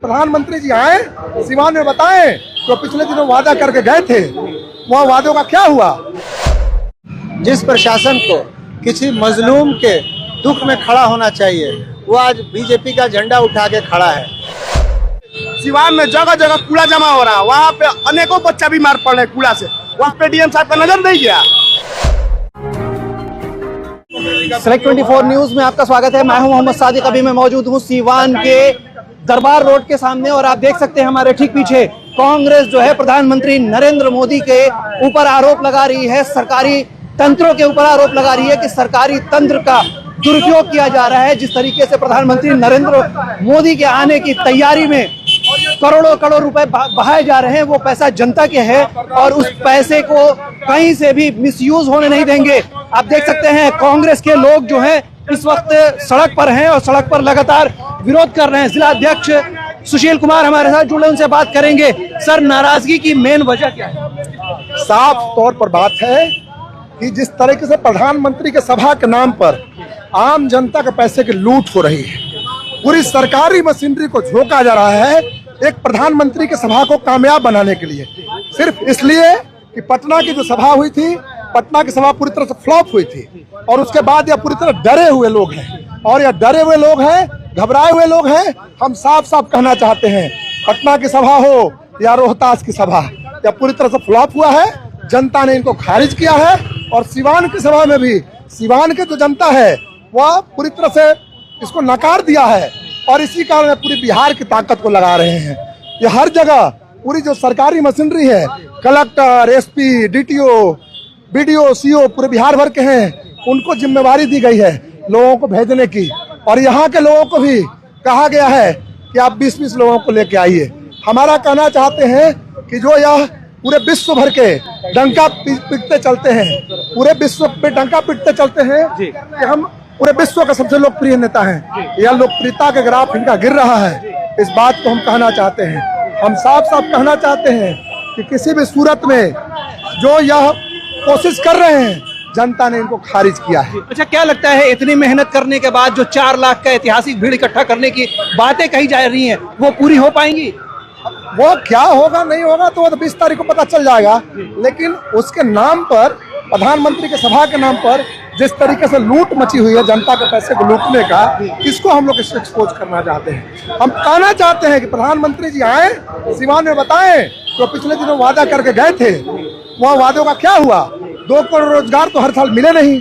प्रधानमंत्री जी आए, सिवान में बताएं जो पिछले दिनों वादा करके गए थे, वह वादों का क्या हुआ। जिस प्रशासन को किसी मजलूम के दुख में खड़ा होना चाहिए, वो आज बीजेपी का झंडा उठा के खड़ा है। सिवान में जगह जगह कूड़ा जमा हो रहा है, वहाँ पे अनेकों बच्चा बीमार पड़ रहे कूड़ा से, वहाँ पे डीएम साहब का नजर नहीं गया। सेलेक्ट 24 न्यूज में आपका स्वागत है। मैं हूं मोहम्मद सादिक। अभी मैं मौजूद हूं सीवान के दरबार रोड के सामने और आप देख सकते हैं हमारे ठीक पीछे कांग्रेस जो है प्रधानमंत्री नरेंद्र मोदी के ऊपर आरोप लगा रही है, सरकारी तंत्रों के ऊपर आरोप लगा रही है कि सरकारी तंत्र का दुरुपयोग किया जा रहा है। जिस तरीके से प्रधानमंत्री नरेंद्र मोदी के आने की तैयारी में करोड़ों करोड़ रुपए बहाए जा रहे हैं, वो पैसा जनता के है और उस पैसे को कहीं से भी मिसयूज होने नहीं देंगे। आप देख सकते हैं कांग्रेस के लोग जो हैं इस वक्त सड़क पर हैं और सड़क पर लगातार विरोध कर रहे हैं। जिला अध्यक्ष सुशील कुमार हमारे साथ जुड़े, उनसे बात करेंगे। सर, नाराजगी की मेन वजह क्या है? साफ तौर पर बात है कि जिस तरीके से प्रधानमंत्री के सभा के नाम पर आम जनता के पैसे की लूट हो रही है, पूरी सरकारी मशीनरी को झोंका जा रहा है एक प्रधानमंत्री की सभा को कामयाब बनाने के लिए, सिर्फ इसलिए कि पटना की जो सभा हुई थी, पटना की सभा पूरी तरह से फ्लॉप हुई थी और उसके बाद यह पूरी तरह डरे हुए लोग हैं और यह डरे हुए लोग हैं, घबराए हुए लोग हैं। हम साफ साफ कहना चाहते हैं, पटना की सभा हो या रोहतास की सभा, यह पूरी तरह से फ्लॉप हुआ है। जनता ने इनको खारिज किया है और सिवान की सभा में भी सिवान की जो जनता है वह पूरी तरह से इसको नकार दिया है और इसी कारण पूरी बिहार की ताकत को लगा रहे हैं। ये हर जगह पूरी जो सरकारी मशीनरी है, collector, SP, DTO, BDO, CO पूरे बिहार भर के हैं, उनको जिम्मेवारी दी गई है लोगों को भेजने की और यहाँ के लोगों को भी कहा गया है कि आप 20-20 लोगों को लेके आइए। हमारा कहना चाहते हैं कि जो यह पूरे विश्व भर के डंका पीटते चलते हैं, पूरे विश्व पे डंका पीटते चलते हैं कि हम पूरे विश्व का सबसे लोकप्रिय नेता हैं, यह लोकप्रियता का ग्राफ इनका गिर रहा है। इस बात को हम कहना चाहते हैं। हम साफ साफ कहना चाहते हैं कि किसी भी सूरत में जो यह कोशिश कर रहे हैं, जनता ने इनको खारिज किया है। अच्छा, क्या लगता है इतनी मेहनत करने के बाद जो 4 लाख का ऐतिहासिक भीड़ इकट्ठा करने की बातें कही जा रही हैं, वो पूरी हो पाएंगी? वो क्या होगा नहीं होगा तो 20 तारीख को पता चल जाएगा, लेकिन उसके नाम पर, प्रधानमंत्री के सभा के नाम पर जिस तरीके से लूट मची हुई है जनता के पैसे को लूटने का, इसको हम लोग एक्सपोज करना चाहते हैं। हम कहना चाहते हैं कि प्रधानमंत्री जी आए, सिवान में बताएं जो पिछले दिनों वादा करके गए थे, वह वादों का क्या हुआ। 2 करोड़ रोजगार तो हर साल मिले नहीं,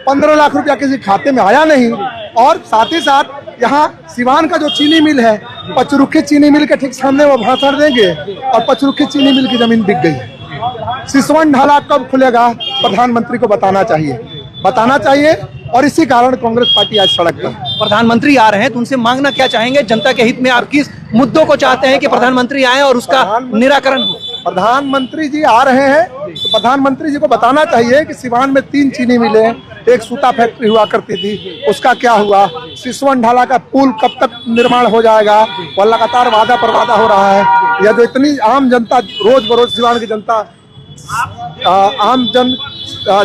15 लाख रुपया किसी खाते में आया नहीं और साथ ही साथ यहाँ सिवान का जो चीनी मिल है, पचरुखी चीनी मिल के ठीक सामने वो भाषण देंगे और पचरुखी चीनी मिल की जमीन बिक गई। सिसवन ढाला कब खुलेगा, प्रधानमंत्री को बताना चाहिए और इसी कारण कांग्रेस पार्टी आज सड़क पर। प्रधानमंत्री आ रहे हैं तो उनसे मांगना क्या चाहेंगे? जनता के हित में आप किस मुद्दों को चाहते हैं कि प्रधानमंत्री आए और उसका निराकरण हो? प्रधानमंत्री जी आ रहे हैं तो प्रधानमंत्री जी को बताना चाहिए कि सिवान में 3 चीनी मिले, एक सूता फैक्ट्री हुआ करती थी, उसका क्या हुआ। सिसवन ढाला का पुल कब तक निर्माण हो जाएगा, वह लगातार वादा पर वादा हो रहा है। यह जो इतनी आम जनता रोज बरोज सिवान की जनता आम जन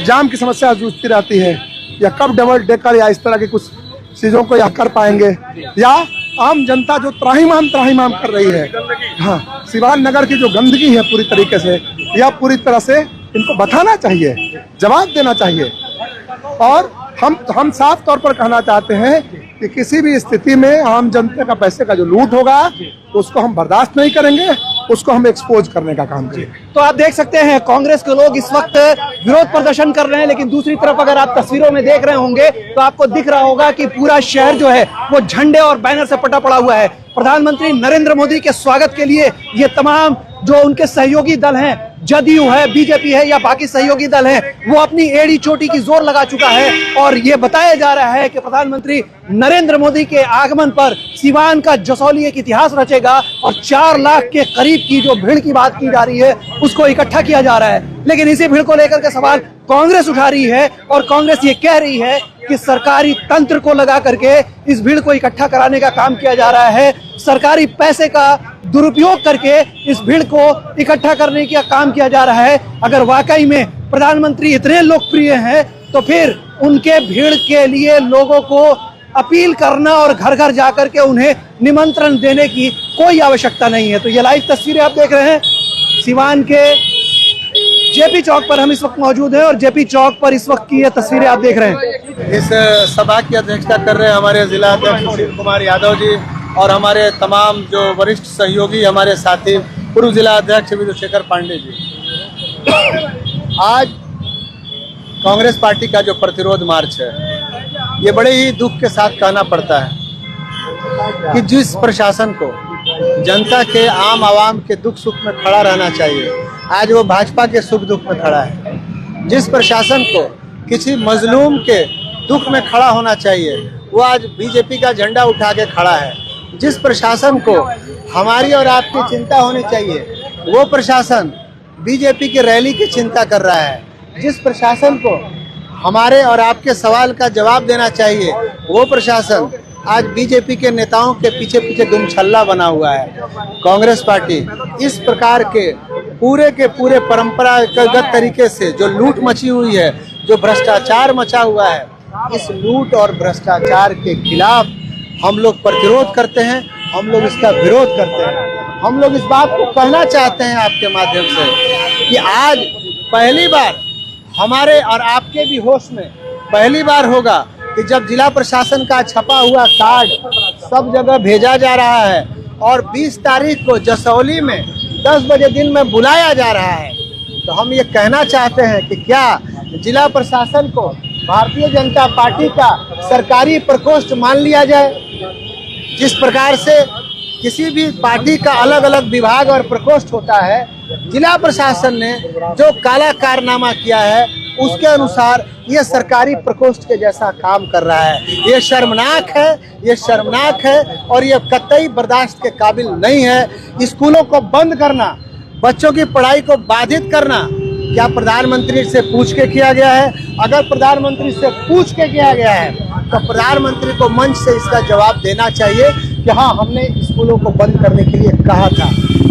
जाम की समस्या जूझती रहती है, या कब डबल डेकर या इस तरह की कुछ चीजों को यह कर पाएंगे, या आम जनता जो त्राहिमाम कर रही है। हाँ, सिवान नगर की जो गंदगी है पूरी तरीके से, यह पूरी तरह से इनको बताना चाहिए, जवाब देना चाहिए। और हम साफ तौर पर कहना चाहते हैं कि किसी भी स्थिति में आम जनता का पैसे का जो लूट होगा तो उसको हम बर्दाश्त नहीं करेंगे, उसको हम एक्सपोज करने का काम करेंगे। तो आप देख सकते हैं कांग्रेस के लोग इस वक्त विरोध प्रदर्शन कर रहे हैं, लेकिन दूसरी तरफ अगर आप तस्वीरों में देख रहे होंगे तो आपको दिख रहा होगा कि पूरा शहर जो है वो झंडे और बैनर से पटा पड़ा हुआ है। प्रधानमंत्री नरेंद्र मोदी के स्वागत के लिए ये तमाम जो उनके सहयोगी दल हैं, जदयू है, बीजेपी है या बाकी सहयोगी दल हैं, वो अपनी एड़ी चोटी की जोर लगा चुका है और ये बताया जा रहा है कि प्रधानमंत्री नरेंद्र मोदी के आगमन पर सिवान का जसौली एक इतिहास रचेगा और 4 लाख के करीब की जो भीड़ की बात की जा रही है उसको इकट्ठा किया जा रहा है। लेकिन इसी भीड़ को लेकर के सवाल कांग्रेस उठा रही है और कांग्रेस ये कह रही है कि सरकारी तंत्र को लगा करके इस भीड़ को इकट्ठा कराने का काम किया जा रहा है, सरकारी पैसे का दुरुपयोग करके इस भीड़ को इकट्ठा करने का काम किया जा रहा है। अगर वाकई में प्रधानमंत्री इतने लोकप्रिय हैं तो फिर उनके भीड़ के लिए लोगों को अपील करना और घर घर जाकर के उन्हें निमंत्रण देने की कोई आवश्यकता नहीं है। तो ये लाइव तस्वीरें आप देख रहे हैं सिवान के जेपी चौक पर हम इस वक्त मौजूद हैं और जेपी चौक पर इस वक्त की ये तस्वीरें आप देख रहे हैं। इस सभा की अध्यक्षता कर रहे हैं हमारे जिला अध्यक्ष सुशील कुमार यादव जी और हमारे तमाम जो वरिष्ठ सहयोगी हमारे साथी पूर्व जिला अध्यक्ष विधुशेखर पांडे जी। आज कांग्रेस पार्टी का जो प्रतिरोध मार्च है, ये बड़े ही दुख के साथ कहना पड़ता है कि जिस प्रशासन को जनता के आम आवाम के दुख सुख में खड़ा रहना चाहिए, आज वो भाजपा के सुख दुख में खड़ा है। जिस प्रशासन को किसी मजलूम के दुख में खड़ा होना चाहिए, वो आज बीजेपी का झंडा उठा के खड़ा है। जिस प्रशासन को हमारी और आपकी चिंता होनी चाहिए, वो प्रशासन बीजेपी की रैली की चिंता कर रहा है। जिस प्रशासन को हमारे और आपके सवाल का जवाब देना चाहिए, वो प्रशासन आज बीजेपी के नेताओं के पीछे पीछे दुमछल्ला बना हुआ है। कांग्रेस पार्टी इस प्रकार के पूरे परंपरागत तरीके से जो लूट मची हुई है, जो भ्रष्टाचार मचा हुआ है, इस लूट और भ्रष्टाचार के खिलाफ हम लोग प्रतिरोध करते हैं, हम लोग इसका विरोध करते हैं। हम लोग इस बात को कहना चाहते हैं आपके माध्यम से कि आज पहली बार हमारे और आपके भी होश में पहली बार होगा कि जब जिला प्रशासन का छपा हुआ कार्ड सब जगह भेजा जा रहा है और 20 तारीख को जसौली में 10 बजे दिन में बुलाया जा रहा है, तो हम ये कहना चाहते हैं कि क्या जिला प्रशासन को भारतीय जनता पार्टी का सरकारी प्रकोष्ठ मान लिया जाए। जिस प्रकार से किसी भी पार्टी का अलग अलग विभाग और प्रकोष्ठ होता है, जिला प्रशासन ने जो काला कारनामा किया है उसके अनुसार ये सरकारी प्रकोष्ठ के जैसा काम कर रहा है। ये शर्मनाक है, ये शर्मनाक है और ये कतई बर्दाश्त के काबिल नहीं है। स्कूलों को बंद करना, बच्चों की पढ़ाई को बाधित करना, क्या प्रधानमंत्री से पूछ के किया गया है? अगर प्रधानमंत्री से पूछ के किया गया है तो प्रधानमंत्री को मंच से इसका जवाब देना चाहिए कि हाँ, हमने स्कूलों को बंद करने के लिए कहा था।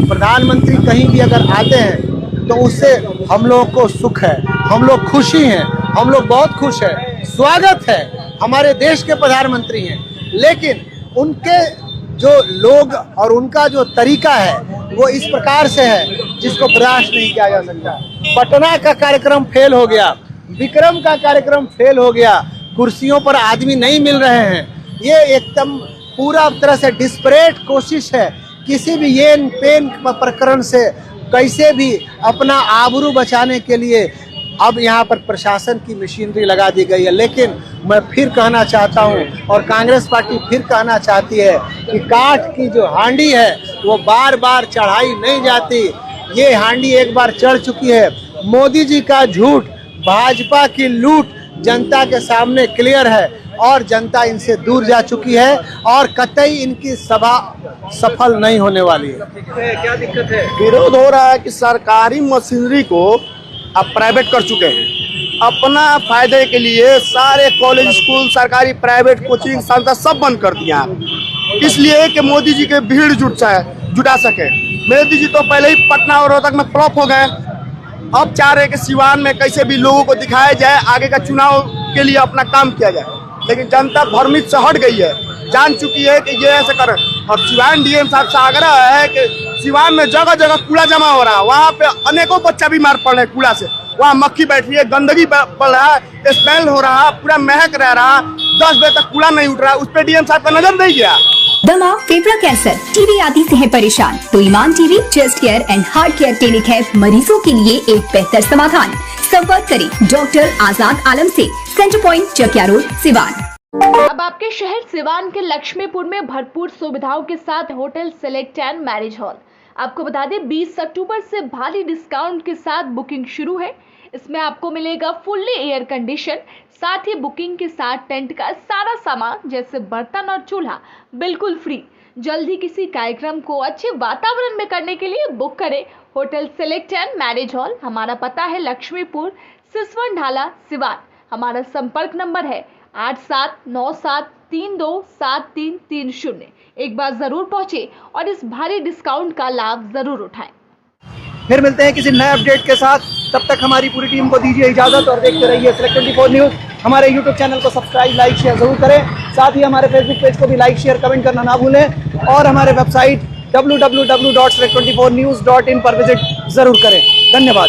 प्रधानमंत्री कहीं भी अगर आते हैं तो उससे हम लोगों को सुख है, हम लोग खुशी हैं, हम लोग बहुत खुश हैं, स्वागत है, हमारे देश के प्रधानमंत्री हैं। लेकिन उनके जो लोग और उनका जो तरीका है वो इस प्रकार से है जिसको बर्दाश्त नहीं किया जा सकता। पटना का कार्यक्रम फेल हो गया, विक्रम का कार्यक्रम फेल हो गया, कुर्सियों पर आदमी नहीं मिल रहे हैं। ये एकदम पूरा तरह से डिस्परेट कोशिश है किसी भी येन पेन प्रकरण से कैसे भी अपना आबरू बचाने के लिए अब यहाँ पर प्रशासन की मशीनरी लगा दी गई है। लेकिन मैं फिर कहना चाहता हूँ और कांग्रेस पार्टी फिर कहना चाहती है कि काठ की जो हांडी है वो बार बार चढ़ाई नहीं जाती। ये हांडी एक बार चढ़ चुकी है। मोदी जी का झूठ, भाजपा की लूट जनता के सामने क्लियर है और जनता इनसे दूर जा चुकी है और कतई इनकी सभा सफल नहीं होने वाली है। क्या दिक्कत है? विरोध हो रहा है कि सरकारी मशीनरी को अब प्राइवेट कर चुके हैं अपना फायदे के लिए। सारे कॉलेज, स्कूल, सरकारी, प्राइवेट, कोचिंग संस्था सब बंद कर दिया, इसलिए कि मोदी जी के भीड़ जुटा सके। मोदी जी तो पहले ही पटना और रोहतक में फ्लॉप हो गए, अब चाह रहे कि सिवान में कैसे भी लोगों को दिखाया जाए, आगे का चुनाव के लिए अपना काम किया जाए। लेकिन जनता भ्रमित से हट गई है, जान चुकी है कि ये ऐसे कर। और सिवान डीएम साहब से आग्रह है कि सिवान में जगह जगह कूड़ा जमा हो रहा है, वहाँ पे अनेकों बच्चा बीमार पड़ रहे हैं कूड़ा से। वहाँ मक्खी बैठ रही है, गंदगी पड़ रहा है, स्मेल हो रहा है, पूरा महक रह रहा, 10 बजे तक कूड़ा नहीं उठ रहा, उस पर डीएम साहब का नजर नहीं गया। दमा, फेफड़ा कैंसर, टीबी आदि से है परेशान तो Iman TB chest care and heart care clinic है मरीजों के लिए एक बेहतर समाधान। संपर्क करें डॉक्टर आजाद आलम से, centre point, Chakia road, Siwan. अब आपके शहर सिवान के लक्ष्मीपुर में भरपूर सुविधाओं के साथ hotel select and marriage hall. आपको बता दें 20 अक्टूबर से भारी डिस्काउंट के साथ बुकिंग शुरू है। इसमें आपको मिलेगा फुल्ली एयर कंडीशन, साथ ही बुकिंग के साथ टेंट का सारा सामान जैसे बर्तन और चूल्हा बिल्कुल फ्री। जल्द ही किसी कार्यक्रम को अच्छे वातावरण में करने के लिए बुक करें hotel select and marriage hall. हमारा पता है लक्ष्मीपुर, सिसवन ढाला, सिवान। हमारा संपर्क नंबर है 8797327330। एक बार जरूर पहुंचे और इस भारी डिस्काउंट का लाभ जरूर उठाएं। फिर मिलते हैं किसी नए अपडेट के साथ, तब तक हमारी पूरी टीम को दीजिए इजाजत और देखते रहिए Select 24 न्यूज। हमारे यूट्यूब चैनल को सब्सक्राइब, लाइक, शेयर जरूर करें, साथ ही हमारे फेसबुक पेज को भी लाइक, शेयर, कमेंट करना ना भूलें और हमारे वेबसाइट www.select24news.in पर विजिट जरूर करें। धन्यवाद।